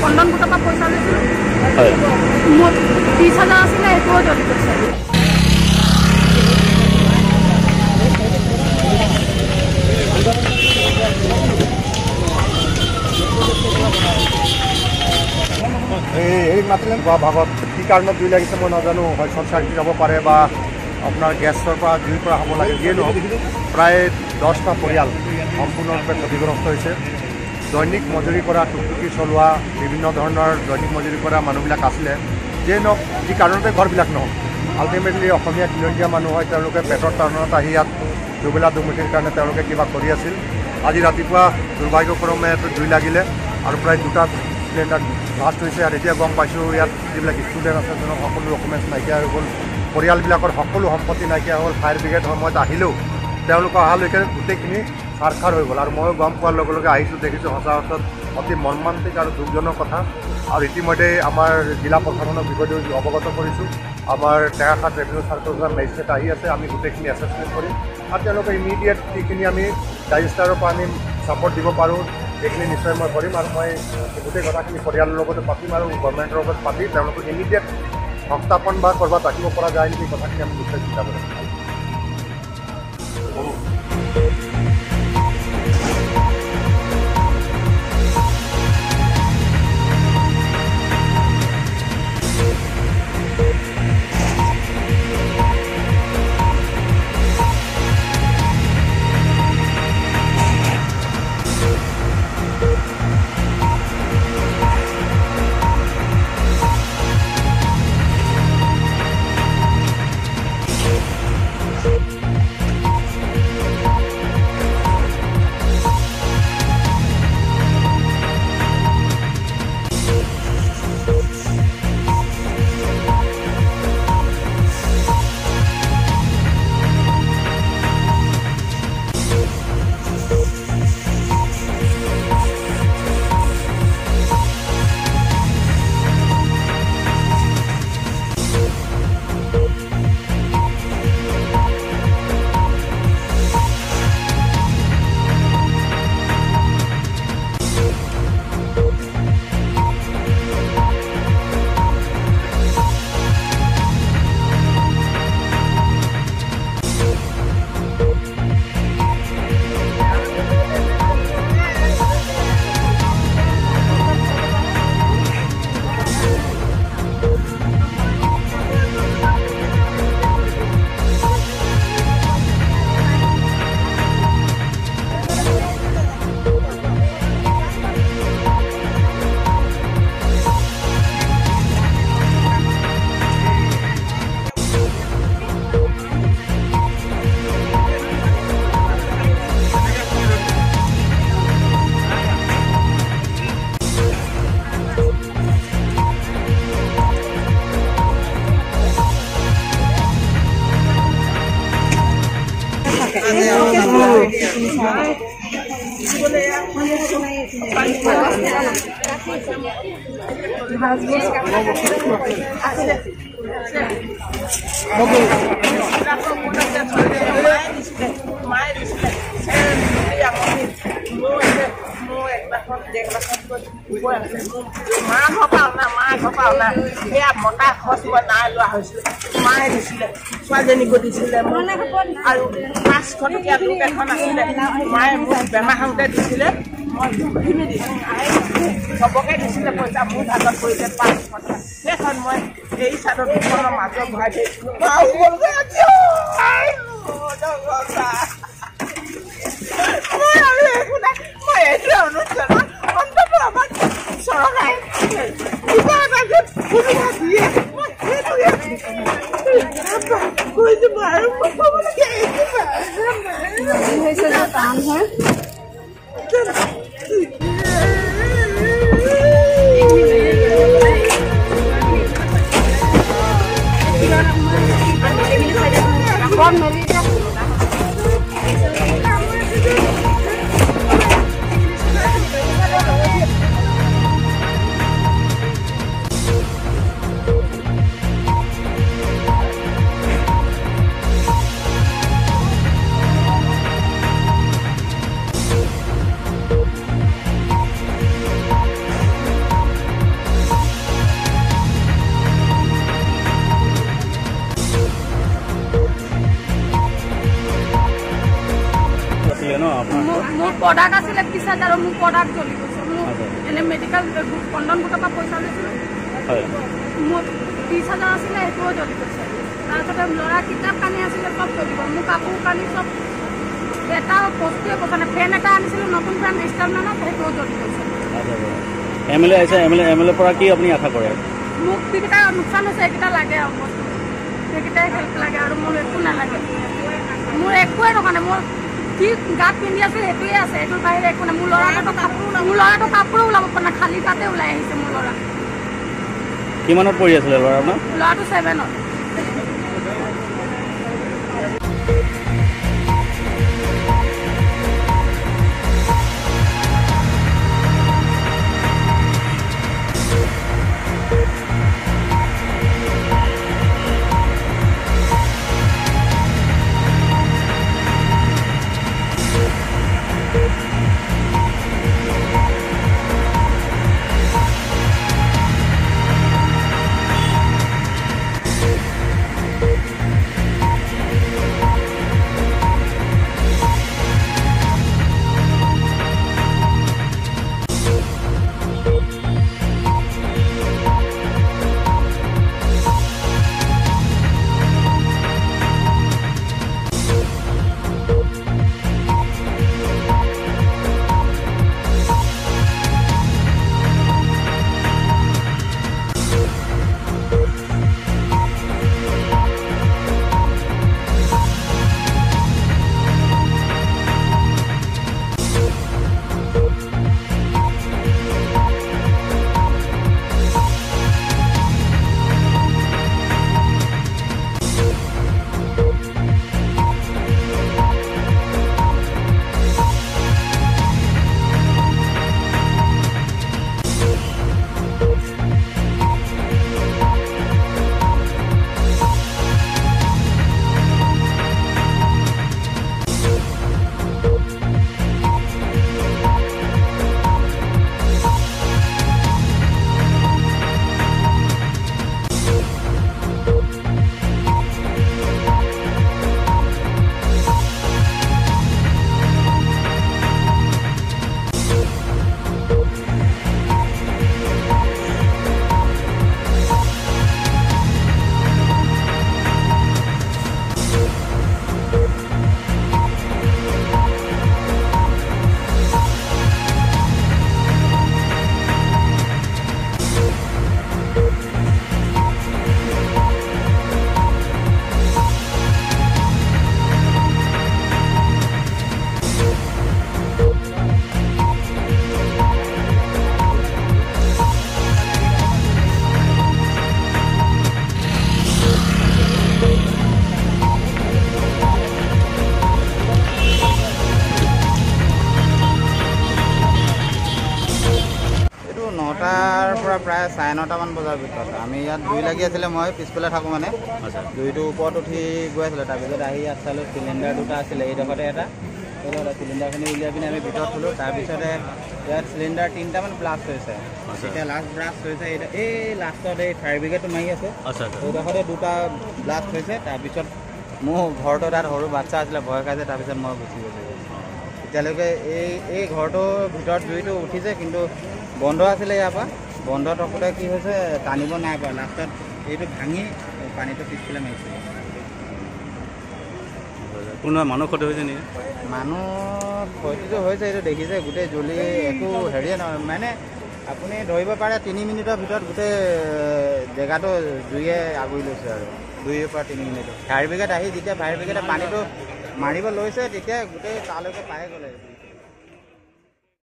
বন্ধন গোটৰ পৰা পইচা লৈছিলোঁ। মোৰ 30,000 আছিলে, সেইটোও জ্বলি গৈছে। এই মাতিলে ভাগত কি কাৰণত জুই লাগিছে মই নাজানো। হয় শ্বৰ্ট চাৰ্কিট হ'ব পাৰে বা আপোনাৰ গেছৰ পৰা জুইৰ পৰা হ'ব লাগে। যিয়ে নহওক প্ৰায় 10টা পৰিয়াল সম্পূৰ্ণৰূপে ক্ষতিগ্ৰস্ত হৈছে। দৈনিক মজুৰি কৰা, টুকটুকি চলোৱা, বিভিন্ন ধৰণৰ দৈনিক মজুৰি কৰা মানুহবিলাক আছিলে। যিয়ে নহওক যি কাৰণতে ঘৰবিলাক নহওক, আল্টিমেটলি অসমীয়া খিলঞ্জীয়া মানুহ হয়, তেওঁলোকে পেটৰ টাউনত আহি ইয়াত দুবেলা দুমুঠিৰ কাৰণে তেওঁলোকে কিবা কৰি আছিল। আজি ৰাতিপুৱা দুৰ্ভাগ্যক্ৰমে জুই লাগিলে আৰু প্ৰায় 2টা চিলিণ্ডাৰ ব্লাষ্ট হৈছে। আৰু এতিয়া গম পাইছোঁ ইয়াত যিবিলাক ষ্টুডেণ্ট আছে তেওঁলোক সকলো ডকুমেণ্টছ নাইকিয়া হৈ গ'ল, পৰিয়ালবিলাকৰ সকলো সম্পত্তি নাইকিয়া হ'ল। ফায়াৰ ব্ৰিগেড সময়ত আহিলেও তেওঁলোক অহালৈকে গোটেইখিনি চাৰখাৰ হৈ গ'ল। আৰু ময়ো গম পোৱাৰ লগে লগে আহিছোঁ, দেখিছোঁ সচৰাচৰ অতি মৰ্মান্তিক আৰু দুখজনক কথা। আৰু ইতিমধ্যে আমাৰ জিলা প্ৰশাসনৰ বিষয়টো অৱগত কৰিছোঁ। আমাৰ টেঙাখাত ৰেভিনিউ চাৰ্কলৰ মেজিষ্ট্ৰেট আহি আছে, আমি গোটেইখিনি এছেছমেণ্ট কৰিম আৰু তেওঁলোকে ইমিডিয়েট যিখিনি আমি ডাইৰেক্টৰৰ পৰা আমি ছাপৰ্ট দিব পাৰোঁ এইখিনি নিশ্চয় মই কৰিম। আৰু মই গোটেই কথাখিনি পৰিয়ালৰ লগতে পাতিম আৰু গভৰ্ণমেণ্টৰ লগত পাতি তেওঁলোকক ইমিডিয়েট সংস্থাপন বা ক'ৰবাত ৰাখিব পৰা যায় নেকি কথাখিনি আমি নিশ্চয় চিন্তা কৰিম। মতা খৰচ নাই লোৱা হৈছিল, মায়ে দিছিলে, ছোৱালীজনীকো দিছিলে আৰু 500 টকীয়া লোক এখন আছিলে, মায়ে মোক বেমাৰ হওঁতে দিছিলে, মই দুখিনি দিছোঁ, চবকে দিছিলে পইচা, মোৰ ভাগত পৰিছে 500 টকা। সেইখন মই এই চাদৰ দুখনৰ মাজত ভৰাই দিছিলোঁ। মই এইটোৱে অনুৰোধ কৰোঁ, অন্ততঃ আমাক চৰকাৰে কিবা এটা যে সুবিধা দিয়ে, মই সেইটোৱে কৈছোঁ আৰু ক'বলগীয়া হৈছে যে টান হয়। মোৰ প্ৰডাক্ট আছিলে 20,000 আৰু মোৰ প্ৰডাক্ট জ্বলি গৈছে। মোৰ এনে মেডিকেল কণ্ডন গোটৰ পৰা পইচা লৈছিলোঁ, মোৰ 30,000 আছিলে, সেইটোও জ্বলি গৈছে। তাৰপিছতে ল'ৰা কিতাপ কানি আছিলে, চব জ্বলি গ'ল। মোৰ কাপোৰ কানি চব এটা বস্তুৱে কথা নাই। ফেন এটা আনিছিলোঁ, নতুন ফেন ইনষ্টলমেণ্টত, সেইটোও জ্বলি গৈছে। MLA আহিছে, MLA পৰা কি আপুনি আশা কৰে? মোক যিকেইটা লোকচান হৈছে সেইকেইটা লাগে আৰু বস্তু, সেইকেইটাই হেল্প লাগে আৰু মোৰ একো নালাগে। মোৰ একোৱে থকা নাই, মোৰ কি গাত পিন্ধি আছোঁ সেইটোৱে আছে, সেইটোৰ বাহিৰে একো নাই। মোৰ ল'ৰাটো কাপোৰো ওলাব পৰা নাই, খালী গাতে ওলাই আহিছে মোৰ ল'ৰা। কিমানত পঢ়ি আছিলে ল'ৰা আপোনাৰ? ল'ৰাটো 7ত। প্ৰায় 9:30মান বজাৰ ভিতৰত আমি ইয়াত জুই লাগি আছিলে। মই পিছফালে থাকোঁ মানে জুইটো ওপৰত উঠি গৈ আছিলে। তাৰপিছত আহি ইয়াত চালোঁ চিলিণ্ডাৰ দুটা আছিলে, এইডোখৰতে এটা চিলিণ্ডাৰখিনি উলিয়াই পিনে আমি ভিতৰত থ'লোঁ। তাৰপিছতে ইয়াত চিলিণ্ডাৰ 3টামান ব্লাষ্ট হৈছে। এতিয়া লাষ্ট ব্লাষ্ট হৈছে এই লাষ্টত এই ফায়াৰ ব্ৰিগেডটো মাৰি আছে, এইডোখৰতে 2টা ব্লাষ্ট হৈছে। তাৰপিছত মোৰ ঘৰটো তাত সৰু বাচ্ছা আছিলে, ভয় খাইছে। তাৰপিছত মই গুচি গৈছোঁ। এতিয়ালৈকে এই ঘৰটোৰ ভিতৰত জুইটো উঠিছে, কিন্তু বন্ধ আছিলে। ইয়াৰ পৰা বন্ধ থাকোঁতে কি হৈছে, টানিব নাই পৰা। লাষ্টত এইটো ভাঙি পানীটো পিছফালে মাৰিছে। কোনোবা মানুহ ক্ষতি হৈছে নেকি? মানুহ ক্ষতিটো হৈছে, এইটো দেখিছে গোটেই জ্বলি একো হেৰিয়ে নহয়। মানে আপুনি ধৰিব পাৰে 3 মিনিটৰ ভিতৰত গোটেই জেগাটো জুইয়ে আগুৰি লৈছে আৰু 2ৰ পৰা 3 মিনিটত। ফায়াৰ ব্ৰিগেড আহি যেতিয়া ফায়াৰ ব্ৰিগেডে পানীটো মাৰিব লৈছে, তেতিয়া গোটেই তালৈকে পাই গ'লে।